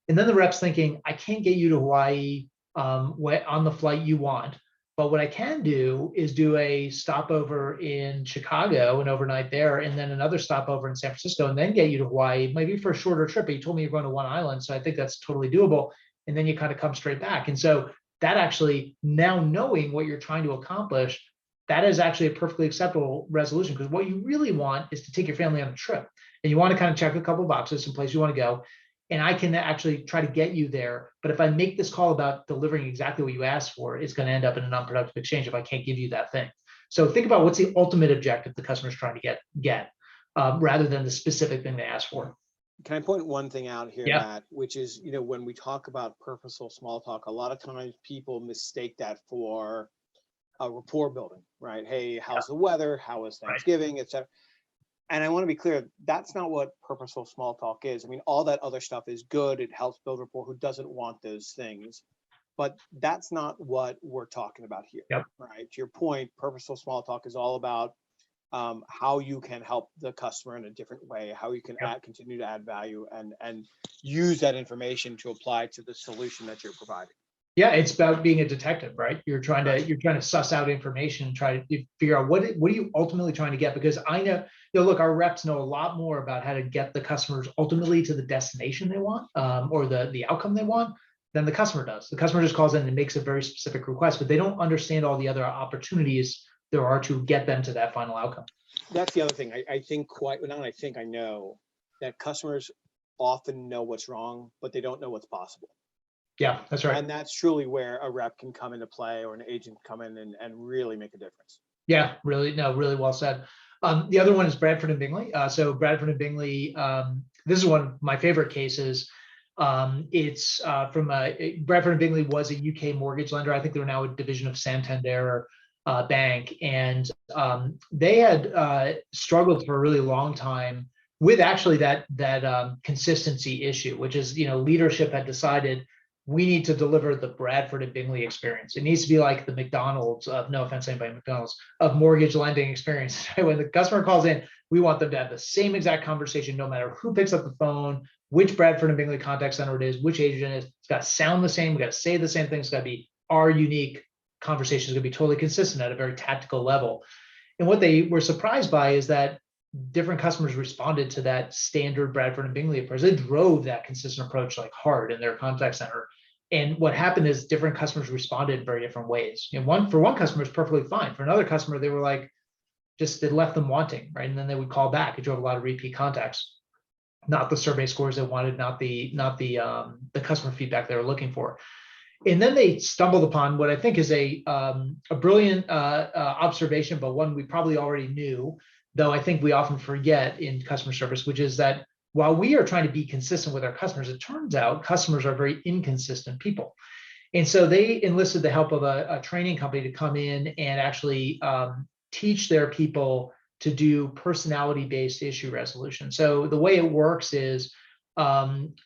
And then the rep's thinking, I can't get you to Hawaii on the flight you want. But what I can do is do a stopover in Chicago and overnight there, and then another stopover in San Francisco, and then get you to Hawaii, maybe for a shorter trip. But you told me you're going to one island, so I think that's totally doable. And then you kind of come straight back. And so that actually, now knowing what you're trying to accomplish, that is actually a perfectly acceptable resolution, because what you really want is to take your family on a trip. And you want to kind of check a couple of boxes, some place you want to go. And I can actually try to get you there. But if I make this call about delivering exactly what you asked for, it's going to end up in an unproductive exchange if I can't give you that thing. So think about what's the ultimate objective the customer's trying to get rather than the specific thing they asked for. Can I point one thing out here, Yeah. Matt, which is, when we talk about purposeful small talk, a lot of times people mistake that for a rapport building, right? Hey, how's the weather? How was Thanksgiving, et cetera. And I want to be clear, that's not what purposeful small talk is. I mean, all that other stuff is good. It helps build rapport. Who doesn't want those things? But that's not what we're talking about here, Yep. right? To your point, purposeful small talk is all about how you can help the customer in a different way, how you can continue to add value and use that information to apply to the solution that you're providing. Yeah, it's about being a detective, right? You're trying to suss out information, try to figure out what are you ultimately trying to get? Because I know, look, our reps know a lot more about how to get the customers ultimately to the destination they want, or the outcome they want, than the customer does. The customer just calls in and makes a very specific request, but they don't understand all the other opportunities there are to get them to that final outcome. That's the other thing. I know that customers often know what's wrong, but they don't know what's possible. Yeah, that's right. And that's truly where a rep can come into play, or an agent come in and really make a difference. Yeah, really really well said. The other one is Bradford and Bingley. So Bradford and Bingley, this is one of my favorite cases. It's from Bradford and Bingley was a UK mortgage lender. I think they're now a division of Santander Bank, and they had struggled for a really long time with actually that consistency issue, which is leadership had decided we need to deliver the Bradford and Bingley experience. It needs to be like the McDonald's of, no offense to anybody at McDonald's, of mortgage lending experience. When the customer calls in, we want them to have the same exact conversation, no matter who picks up the phone, which Bradford and Bingley contact center it is, which agent it is. It's got to sound the same. We got to say the same thing. It's got to be our unique conversation. Is going to be totally consistent at a very tactical level. And what they were surprised by is that different customers responded to that standard Bradford and Bingley approach. They drove that consistent approach like hard in their contact center. And what happened is different customers responded in very different ways. For one customer, it's perfectly fine. For another customer, they were like, it left them wanting, right? And then they would call back. It drove a lot of repeat contacts, not the survey scores they wanted, not the customer feedback they were looking for. And then they stumbled upon what I think is a brilliant observation, but one we probably already knew, though I think we often forget in customer service, which is that while we are trying to be consistent with our customers, it turns out customers are very inconsistent people. And so they enlisted the help of a training company to come in and actually teach their people to do personality-based issue resolution. So the way it works is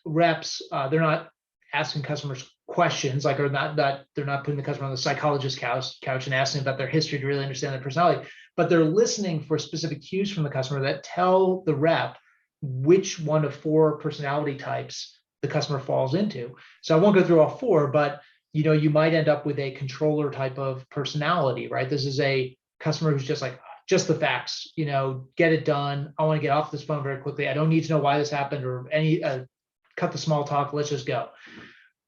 reps, they're not asking customers questions, like they're not putting the customer on the psychologist couch and asking about their history to really understand their personality, but they're listening for specific cues from the customer that tell the rep which one of 4 personality types the customer falls into. So I won't go through all 4, but you might end up with a controller type of personality, right? This is a customer who's just like, just the facts, get it done. I want to get off this phone very quickly. I don't need to know why this happened or any cut the small talk. Let's just go.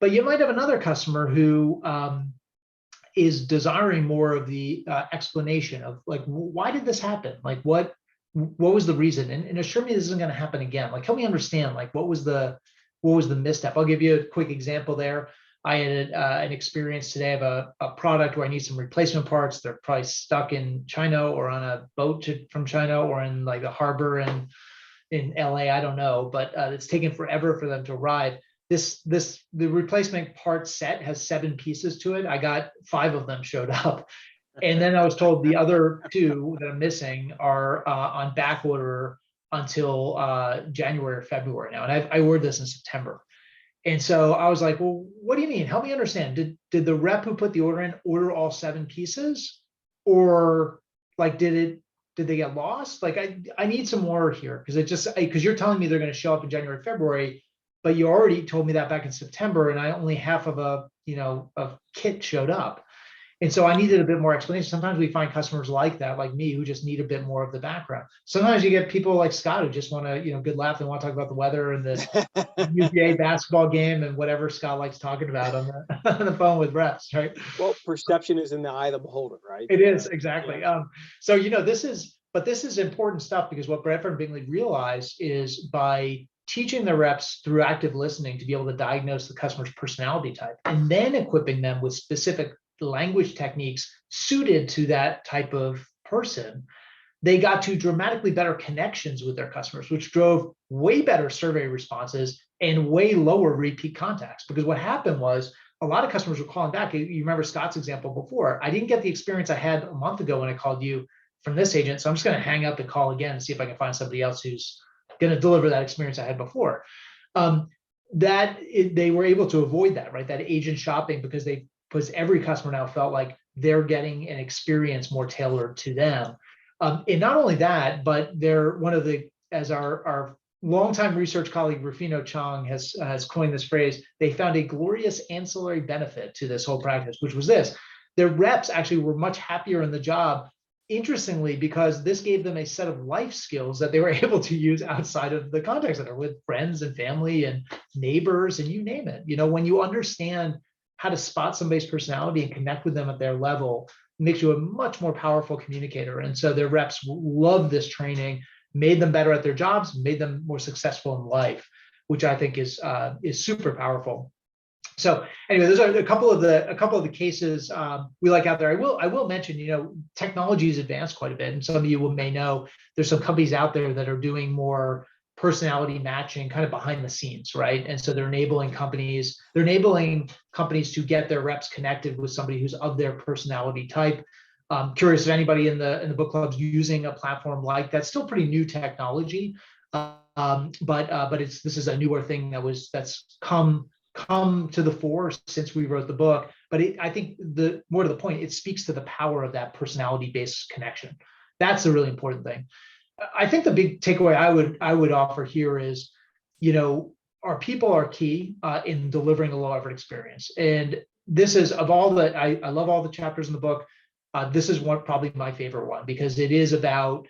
But you might have another customer who is desiring more of the explanation of like, why did this happen? Like, what was the reason? And assure me this isn't going to happen again. Like, help me understand, like, what was the misstep? I'll give you a quick example there. I had an experience today of a product where I need some replacement parts. They're probably stuck in China or on a boat from China or in like the harbor in LA. I don't know, but it's taken forever for them to arrive. The replacement part set has 7 pieces to it. I got 5 of them showed up. And then I was told the other 2 that I'm missing are on back order until January or February now. And I ordered this in September. And so I was like, well, what do you mean? Help me understand. Did the rep who put the order in order all 7 pieces? Or like did they get lost? Like I need some more here because you're telling me they're going to show up in January, February, but you already told me that back in September, and I only half of a kit showed up. And so I needed a bit more explanation. Sometimes we find customers like that, like me, who just need a bit more of the background. Sometimes you get people like Scott who just want to, good laugh and want to talk about the weather and the UVA basketball game and whatever Scott likes talking about on the on the phone with reps, right? Well, perception is in the eye of the beholder, right? It is exactly. So this is important stuff because what Bradford and Bingley realized is by teaching the reps through active listening to be able to diagnose the customer's personality type and then equipping them with specific language techniques suited to that type of person, they got to dramatically better connections with their customers, which drove way better survey responses and way lower repeat contacts. Because what happened was a lot of customers were calling back. You remember Scott's example before. I didn't get the experience I had a month ago when I called you from this agent. So I'm just going to hang up and call again and see if I can find somebody else who's going to deliver that experience I had before. They were able to avoid that, right? That agent shopping because every customer now felt like they're getting an experience more tailored to them. And not only that, but they're as our longtime research colleague Rufino Chong has coined this phrase, they found a glorious ancillary benefit to this whole practice, which was this: their reps actually were much happier in the job, interestingly, because this gave them a set of life skills that they were able to use outside of the contact center with friends and family and neighbors and you name it. When you understand how to spot somebody's personality and connect with them at their level, makes you a much more powerful communicator. And so their reps love this training, made them better at their jobs, made them more successful in life, which I think is super powerful. So anyway, those are a couple of the cases we like out there. I will mention, technology has advanced quite a bit, and some of you may know there's some companies out there that are doing more personality matching kind of behind the scenes, right? And so they're enabling companies to get their reps connected with somebody who's of their personality type. Curious if anybody in the book club's using a platform like that. Still pretty new technology, but this is a newer thing that's come to the fore since we wrote the book. But I think more to the point, it speaks to the power of that personality-based connection. That's the really important thing. I think the big takeaway I would offer here is, our people are key in delivering a low effort experience. And this is I love all the chapters in the book. This is probably my favorite one because it is about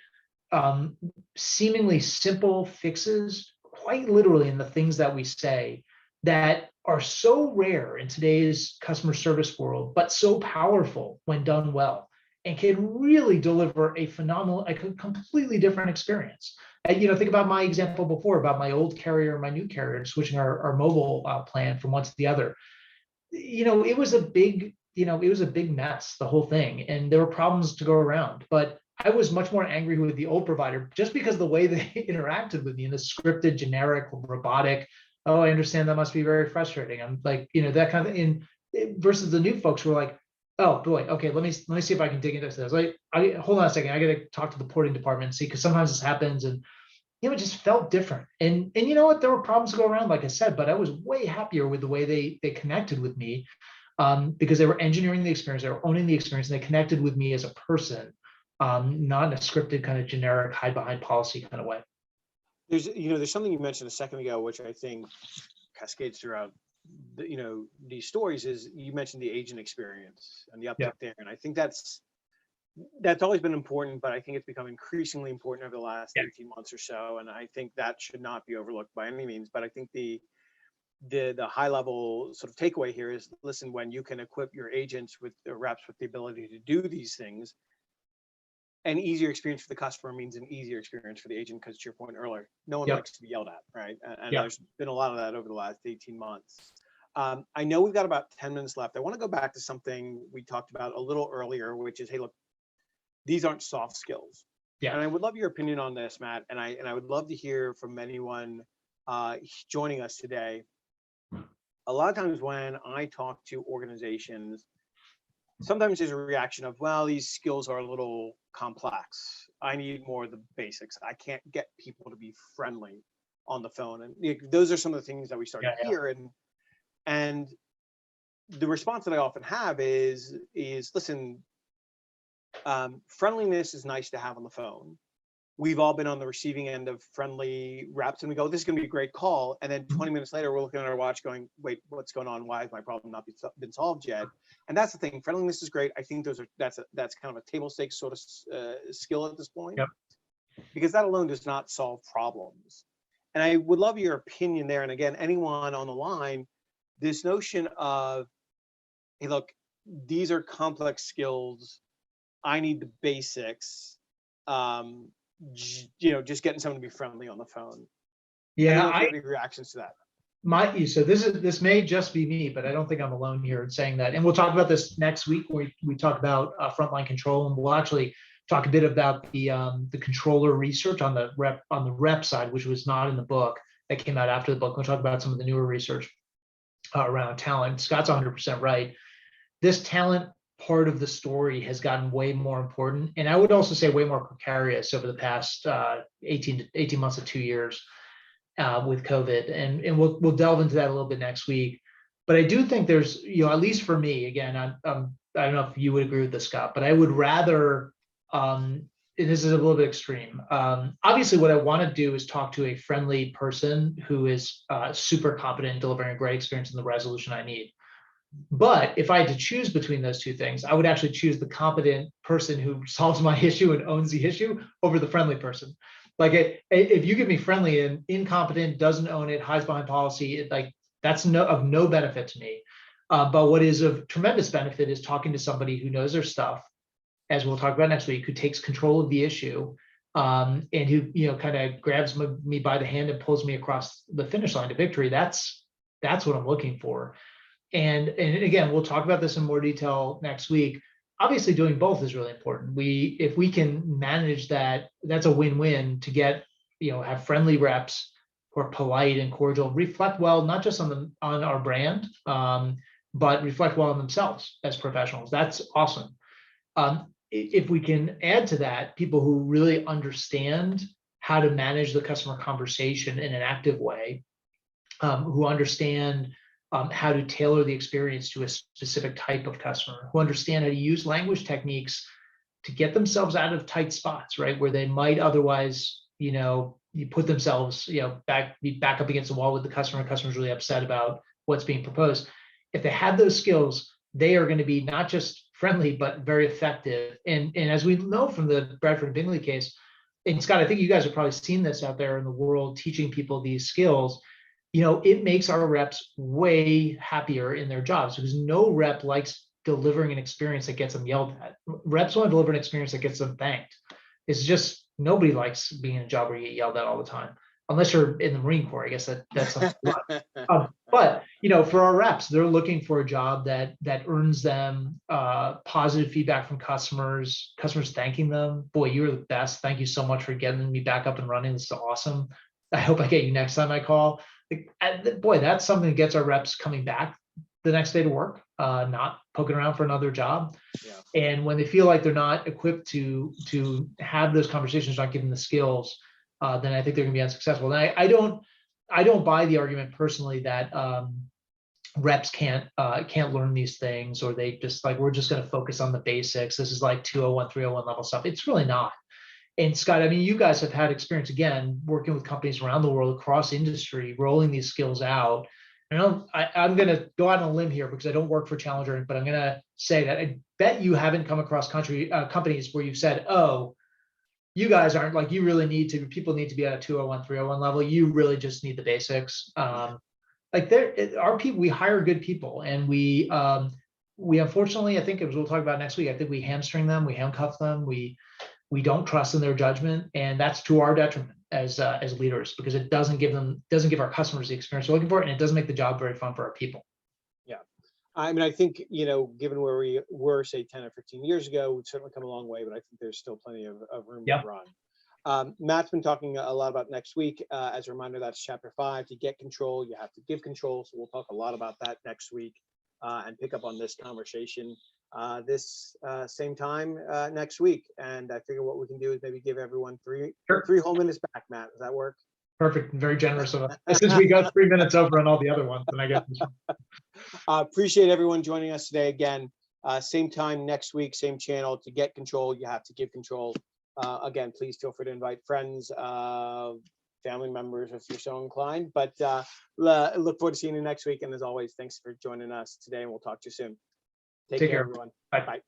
seemingly simple fixes, quite literally in the things that we say that are so rare in today's customer service world, but so powerful when done well, and can really deliver a completely different experience. And, think about my example before about my old carrier and my new carrier and switching our mobile plan from one to the other. It was a big mess, the whole thing, and there were problems to go around. But I was much more angry with the old provider just because the way they interacted with me in the scripted, generic, robotic. Oh, I understand that must be very frustrating. I'm like, that kind of versus the new folks who are like, oh boy, okay, let me see if I can dig into this. Like, hold on a second, I got to talk to the porting department and see, because sometimes this happens, and it just felt different. And you know what, there were problems to go around, like I said, but I was way happier with the way they connected with me, because they were engineering the experience, they were owning the experience, and they connected with me as a person, not in a scripted kind of generic hide behind policy kind of way. There's something you mentioned a second ago, which I think cascades throughout these stories. Is you mentioned the agent experience and the uptick there, and I think that's always been important, but I think it's become increasingly important over the last 18 months or so, and I think that should not be overlooked by any means. But I think the high level sort of takeaway here is, listen, when you can equip your agents with the reps with the ability to do these things, an easier experience for the customer means an easier experience for the agent, because to your point earlier, no one likes to be yelled at, right? And there's been a lot of that over the last 18 months. I know we've got about 10 minutes left. I want to go back to something we talked about a little earlier, which is, hey, look, these aren't soft skills. Yeah. And I would love your opinion on this, Matt. And I would love to hear from anyone joining us today. A lot of times when I talk to organizations, sometimes there's a reaction of, well, these skills are a little complex. I need more of the basics. I can't get people to be friendly on the phone. And those are some of the things that we start Yeah. to hear. And the response that I often have is listen, friendliness is nice to have on the phone. We've all been on the receiving end of friendly reps, and we go, this is going to be a great call. And then 20 minutes later, we're looking at our watch going, wait, what's going on? Why has my problem not been solved yet? And that's the thing. Friendliness is great. I think that's kind of a table stakes sort of skill at this point, Yep. because that alone does not solve problems. And I would love your opinion there. And again, anyone on the line, this notion of, hey, look, these are complex skills. I need the basics. Just getting someone to be friendly on the phone. Yeah, Anyone have any reactions to that? So this may just be me, but I don't think I'm alone here in saying that. And we'll talk about this next week when we talk about frontline control, and we'll actually talk a bit about the controller research on the rep side, which was not in the book, that came out after the book. We'll talk about some of the newer research around talent. Scott's 100% right. This talent part of the story has gotten way more important, and I would also say way more precarious over the past 18 months to 2 years with COVID, and we'll delve into that a little bit next week. But I do think there's, at least for me, again, I don't know if you would agree with this, Scott, but I would rather, and this is a little bit extreme. Obviously, what I want to do is talk to a friendly person who is super competent in delivering a great experience in the resolution I need. But if I had to choose between those two things, I would actually choose the competent person who solves my issue and owns the issue over the friendly person. Like, if you give me friendly and incompetent, doesn't own it, hides behind policy, that's of no benefit to me. But what is of tremendous benefit is talking to somebody who knows their stuff, as we'll talk about next week, who takes control of the issue, and who kind of grabs me by the hand and pulls me across the finish line to victory. That's what I'm looking for. And again, we'll talk about this in more detail next week. Obviously, doing both is really important. If we can manage that, that's a win-win to get, have friendly reps who are polite and cordial, reflect well, not just on our brand, but reflect well on themselves as professionals. That's awesome. If we can add to that people who really understand how to manage the customer conversation in an active way, who understand how to tailor the experience to a specific type of customer, who understand how to use language techniques to get themselves out of tight spots, right? Where they might otherwise, you put themselves, back up against the wall with the customer. Customer's really upset about what's being proposed. If they have those skills, they are going to be not just friendly, but very effective. And as we know from the Bradford and Bingley case, and Scott, I think you guys have probably seen this out there in the world, teaching people these skills. It makes our reps way happier in their jobs, because no rep likes delivering an experience that gets them yelled at. Reps want to deliver an experience that gets them thanked. It's just, nobody likes being in a job where you get yelled at all the time, unless you're in the Marine Corps. I guess that's something. But for our reps, they're looking for a job that earns them positive feedback from customers thanking them. Boy, you were the best. Thank you so much for getting me back up and running. This is awesome. I hope I get you next time I call. Boy, that's something that gets our reps coming back the next day to work, not poking around for another job. Yeah. And when they feel like they're not equipped to have those conversations, not given the skills, then I think they're going to be unsuccessful. And I don't buy the argument personally that reps can't learn these things, or they just we're just going to focus on the basics. This is like 201, 301 level stuff. It's really not. And Scott, I mean, you guys have had experience, again, working with companies around the world, across industry, rolling these skills out. I'm going to go out on a limb here because I don't work for Challenger, but I'm going to say that I bet you haven't come across companies where you've said, oh, you guys aren't, you really people need to be at a 201, 301 level. You really just need the basics. Our people, we hire good people, and we unfortunately, I think, as we'll talk about next week, I think we hamstring them, we handcuff them, we don't trust in their judgment, and that's to our detriment as leaders, because it doesn't give our customers the experience they're looking for, and it doesn't make the job very fun for our people. I mean, I think, given where we were, say, 10 or 15 years ago, we've certainly come a long way, but I think there's still plenty of room to Yeah. run. Matt's been talking a lot about next week. As a reminder, that's chapter 5. To get control, you have to give control. So we'll talk a lot about that next week, and pick up on this conversation this same time next week. And I figure what we can do is maybe give everyone three Sure. whole minutes back. Matt, does that work? Perfect. Very generous of us. Since we got 3 minutes over on all the other ones, then I get this one. Appreciate everyone joining us today again. Same time next week, same channel. To get control, you have to give control. Again, please feel free to invite friends, family members if you're so inclined. But look forward to seeing you next week. And as always, thanks for joining us today, and we'll talk to you soon. Take care, everyone. Bye. Bye.